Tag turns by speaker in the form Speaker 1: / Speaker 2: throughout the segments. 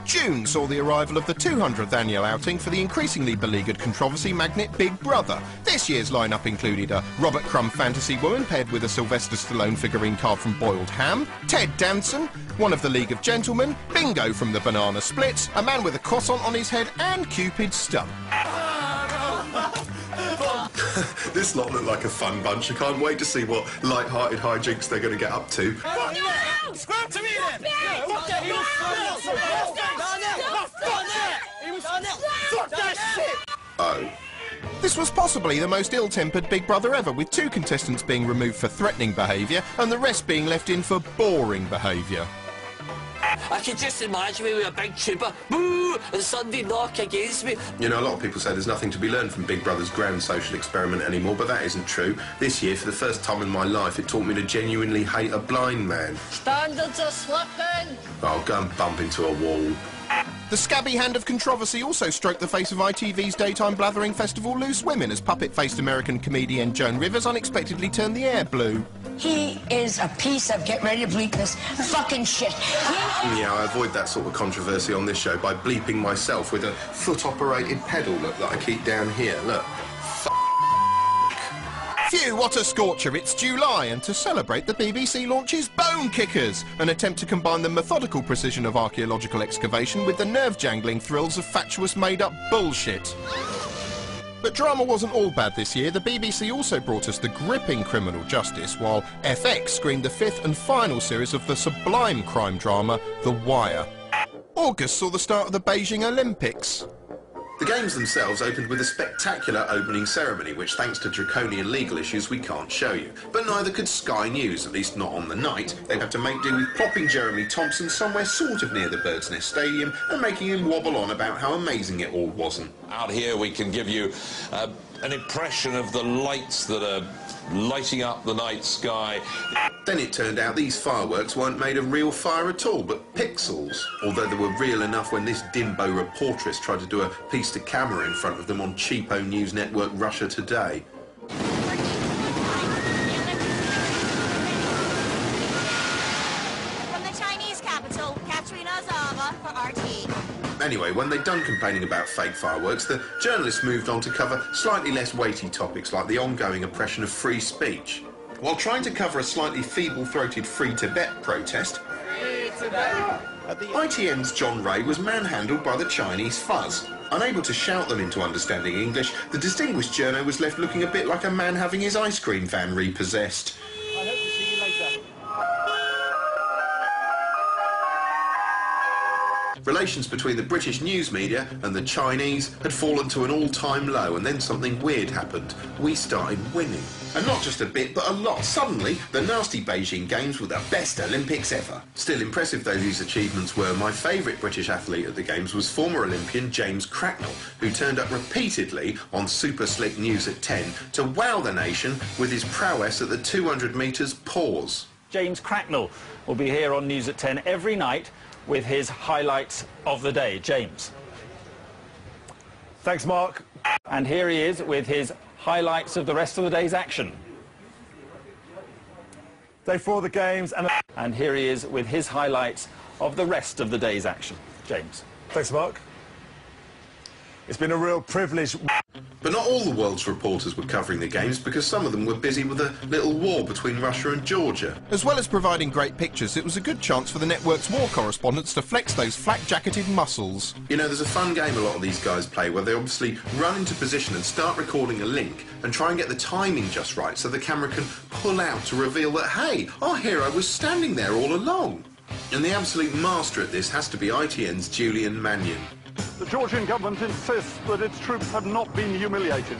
Speaker 1: June saw the arrival of the 200th annual outing for the increasingly beleaguered controversy magnet Big Brother. This year's lineup included a Robert Crumb fantasy woman paired with a Sylvester Stallone figurine carved from boiled ham, Ted Danson, one of the League of Gentlemen, Bingo from the Banana Splits, a man with a croissant on his head, and Cupid's stump.
Speaker 2: This lot look like a fun bunch. I can't wait to see what light-hearted hijinks they're going to get up to.
Speaker 3: Scrap to me then!
Speaker 2: Oh.
Speaker 1: This was possibly the most ill-tempered Big Brother ever, with 2 contestants being removed for threatening behaviour and the rest being left in for boring behaviour.
Speaker 4: I can just imagine me with a big tuba, boo, and Sunday knock against me.
Speaker 2: You know, a lot of people say there's nothing to be learned from Big Brother's grand social experiment anymore, but that isn't true. This year, for the first time in my life, it taught me to genuinely hate a blind man.
Speaker 4: Standards are slipping.
Speaker 2: I'll go and bump into a wall.
Speaker 1: The scabby hand of controversy also stroked the face of ITV's daytime blathering festival Loose Women as puppet-faced American comedian Joan Rivers unexpectedly turned the air blue.
Speaker 5: He is a piece of, get ready to bleep this, fucking shit.
Speaker 2: Yeah, I avoid that sort of controversy on this show by bleeping myself with a foot-operated pedal, look, that I keep down here, look.
Speaker 1: Phew, what a scorcher, it's July, and to celebrate the BBC launches Bone Kickers, an attempt to combine the methodical precision of archaeological excavation with the nerve-jangling thrills of fatuous made-up bullshit. But drama wasn't all bad this year. The BBC also brought us the gripping criminal justice, while FX screened the 5th and final series of the sublime crime drama, The Wire. August saw the start of the Beijing Olympics.
Speaker 2: The games themselves opened with a spectacular opening ceremony, which, thanks to draconian legal issues, we can't show you. But neither could Sky News, at least not on the night. They'd have to make do with plopping Jeremy Thompson somewhere sort of near the Bird's Nest Stadium and making him wobble on about how amazing it all wasn't.
Speaker 6: Out here we can give you an impression of the lights that are lighting up the night sky.
Speaker 2: Then it turned out these fireworks weren't made of real fire at all, but pixels. Although they were real enough when this dimbo reportress tried to do a piece to camera in front of them on cheapo news network Russia Today.
Speaker 7: From the Chinese capital, Katrina Zava for RT.
Speaker 2: Anyway, when they'd done complaining about fake fireworks, the journalists moved on to cover slightly less weighty topics like the ongoing oppression of free speech. While trying to cover a slightly feeble-throated Free Tibet protest, ITN's John Ray was manhandled by the Chinese fuzz. Unable to shout them into understanding English, the distinguished journo was left looking a bit like a man having his ice cream van repossessed.
Speaker 3: I hope to see you later.
Speaker 2: Relations between the British news media and the Chinese had fallen to an all-time low, and then something weird happened. We started winning. And not just a bit, but a lot. Suddenly, the nasty Beijing Games were the best Olympics ever. Still impressive though these achievements were, my favourite British athlete at the Games was former Olympian James Cracknell, who turned up repeatedly on Super Slick News at 10 to wow the nation with his prowess at the 200 metres pause.
Speaker 8: James Cracknell will be here on News at 10 every night with his highlights of the day. James.
Speaker 9: Thanks, Mark.
Speaker 8: And here he is with his highlights of the rest of the day's action.
Speaker 9: Day 4 of the Games,
Speaker 8: and here he is with his highlights of the rest of the day's action. James.
Speaker 9: Thanks, Mark. It's been a real privilege.
Speaker 2: But not all the world's reporters were covering the Games, because some of them were busy with a little war between Russia and Georgia.
Speaker 1: As well as providing great pictures, it was a good chance for the network's war correspondents to flex those flak-jacketed muscles.
Speaker 2: You know, there's a fun game a lot of these guys play where they obviously run into position and start recording a link and try and get the timing just right so the camera can pull out to reveal that, hey, our hero was standing there all along. And the absolute master at this has to be ITN's Julian Mannion.
Speaker 10: The Georgian government insists that its troops have not been humiliated.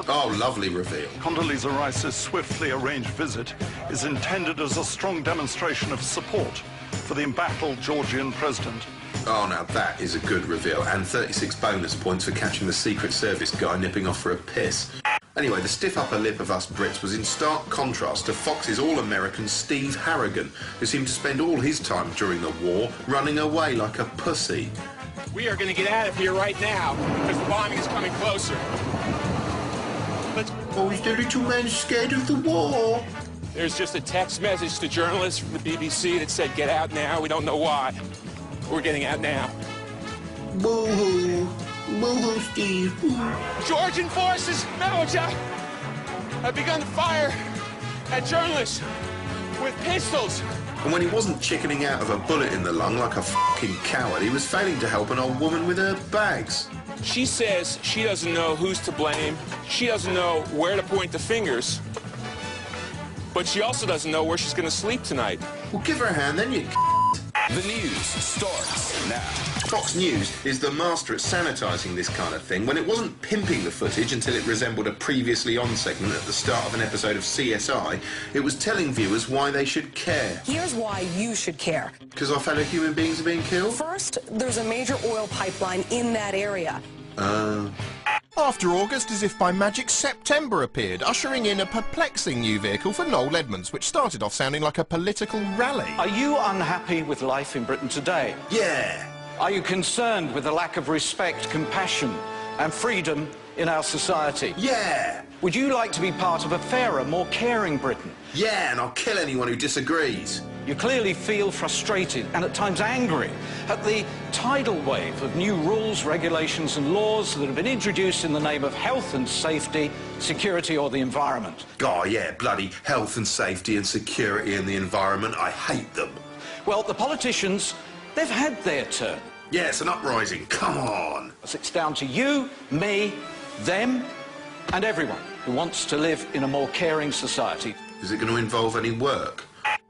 Speaker 2: Oh, lovely reveal.
Speaker 10: Condoleezza Rice's swiftly arranged visit is intended as a strong demonstration of support for the embattled Georgian president.
Speaker 2: Oh, now that is a good reveal, and 36 bonus points for catching the Secret Service guy nipping off for a piss. Anyway, the stiff upper lip of us Brits was in stark contrast to Fox's all-American Steve Harrigan, who seemed to spend all his time during the war running away like a pussy.
Speaker 11: We are going to get out of here right now because the bombing is coming closer.
Speaker 2: Oh, is the little man scared of the war?
Speaker 11: There's just a text message to journalists from the BBC that said, get out now. We don't know why. We're getting out now.
Speaker 2: Boo-hoo. Boo-hoo, Steve.
Speaker 11: Georgian forces, Manager, have begun to fire at journalists with pistols.
Speaker 2: And when he wasn't chickening out of a bullet in the lung like a fucking coward, he was failing to help an old woman with her bags.
Speaker 11: She says she doesn't know who's to blame. She doesn't know where to point the fingers. But she also doesn't know where she's going to sleep tonight.
Speaker 2: Well, give her a hand then, you
Speaker 12: The news starts now.
Speaker 2: Fox News is the master at sanitising this kind of thing. When it wasn't pimping the footage until it resembled a previously on segment at the start of an episode of CSI, it was telling viewers why they should care.
Speaker 13: Here's why you should care.
Speaker 2: Because our fellow human beings are being killed?
Speaker 13: First, there's a major oil pipeline in that area.
Speaker 1: After August, as if by magic, September appeared, ushering in a perplexing new vehicle for Noel Edmonds, which started off sounding like a political rally.
Speaker 14: Are you unhappy with life in Britain today?
Speaker 2: Yeah.
Speaker 14: Are you concerned with the lack of respect, compassion and freedom in our society?
Speaker 2: Yeah.
Speaker 14: Would you like to be part of a fairer, more caring Britain?
Speaker 2: Yeah, and I'll kill anyone who disagrees.
Speaker 14: You clearly feel frustrated and at times angry at the tidal wave of new rules, regulations and laws that have been introduced in the name of health and safety, security or the environment.
Speaker 2: Oh, yeah, bloody health and safety and security and the environment. I hate them.
Speaker 14: Well, the politicians, they've had their turn.
Speaker 2: Yeah, it's an uprising. Come on.
Speaker 14: It's down to you, me, them and everyone who wants to live in a more caring society.
Speaker 2: Is it going to involve any work?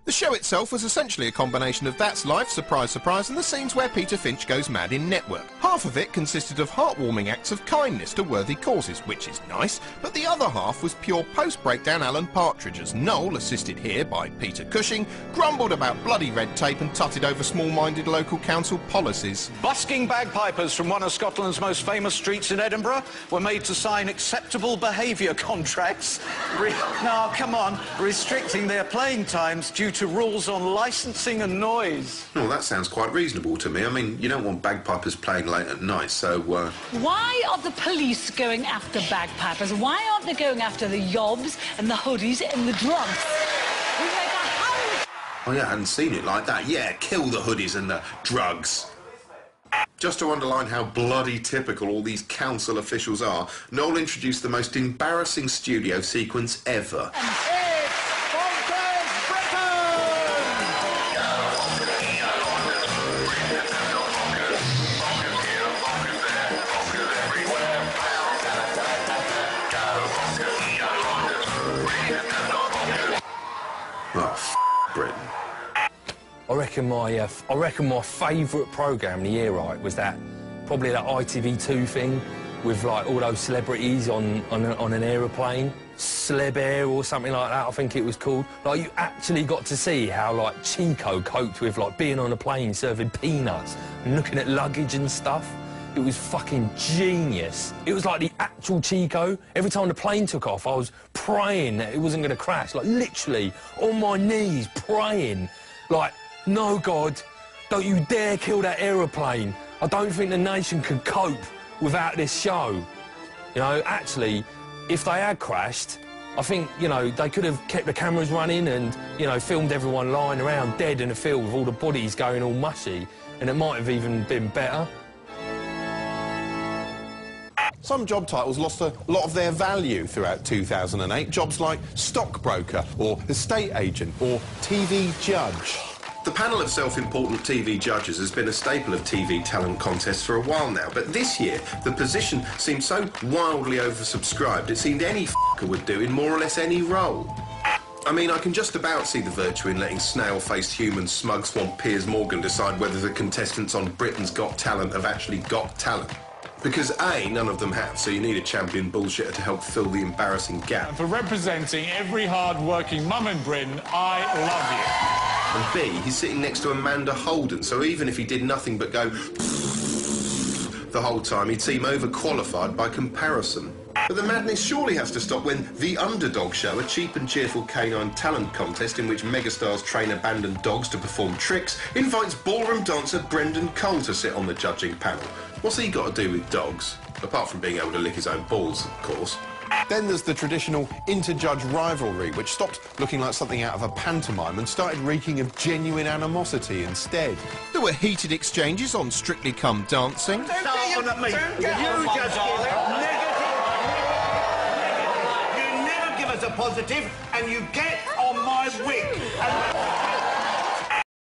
Speaker 1: The show itself was essentially a combination of That's Life, Surprise Surprise, and the scenes where Peter Finch goes mad in Network. Half of it consisted of heartwarming acts of kindness to worthy causes, which is nice, but the other half was pure post-breakdown Alan Partridge, as Noel, assisted here by Peter Cushing, grumbled about bloody red tape and tutted over small-minded local council policies.
Speaker 14: Busking bagpipers from one of Scotland's most famous streets in Edinburgh were made to sign acceptable behaviour contracts. No, come on, restricting their playing times due to rules on licensing and noise.
Speaker 2: Well, that sounds quite reasonable to me. I mean, you don't want bagpipers playing late at night, so,
Speaker 15: Why are the police going after bagpipers? Why aren't they going after the yobs and the hoodies and the drunks?
Speaker 2: Oh, yeah, I hadn't seen it like that. Yeah, kill the hoodies and the drugs. Just to underline how bloody typical all these council officials are, Noel introduced the most embarrassing studio sequence ever. Britain.
Speaker 16: I reckon my favourite programme of the year, right, was probably that ITV2 thing with like all those celebrities on an aeroplane, Celeb Air or something like that, I think it was called. Like, you actually got to see how like Chico coped with like being on a plane serving peanuts and looking at luggage and stuff. It was fucking genius. It was like the actual Chico. Every time the plane took off, I was praying that it wasn't going to crash. Like, literally, on my knees, praying. Like, no, God, don't you dare kill that aeroplane. I don't think the nation could cope without this show. You know, actually, if they had crashed, I think, you know, they could have kept the cameras running and, you know, filmed everyone lying around dead in the field with all the bodies going all mushy, and it might have even been better.
Speaker 9: Some job titles lost a lot of their value throughout 2008. Jobs like stockbroker or estate agent or TV judge.
Speaker 2: The panel of self-important TV judges has been a staple of TV talent contests for a while now, but this year the position seemed so wildly oversubscribed it seemed any f***er would do in more or less any role. I mean, I can just about see the virtue in letting snail-faced human smug swamp Piers Morgan decide whether the contestants on Britain's Got Talent have actually got talent. Because A, none of them have, so you need a champion bullshitter to help fill the embarrassing gap.
Speaker 17: And for representing every hard-working mum in Britain, I love you.
Speaker 2: And B, he's sitting next to Amanda Holden, so even if he did nothing but go the whole time, he'd seem overqualified by comparison. But the madness surely has to stop when The Underdog Show, a cheap and cheerful canine talent contest in which megastars train abandoned dogs to perform tricks, invites ballroom dancer Brendan Cole to sit on the judging panel. What's he got to do with dogs? Apart from being able to lick his own balls, of course.
Speaker 9: Then there's the traditional inter-judge rivalry, which stopped looking like something out of a pantomime and started reeking of genuine animosity instead.
Speaker 1: There were heated exchanges on Strictly Come Dancing.
Speaker 3: You never give us a positive, and you get on my wig.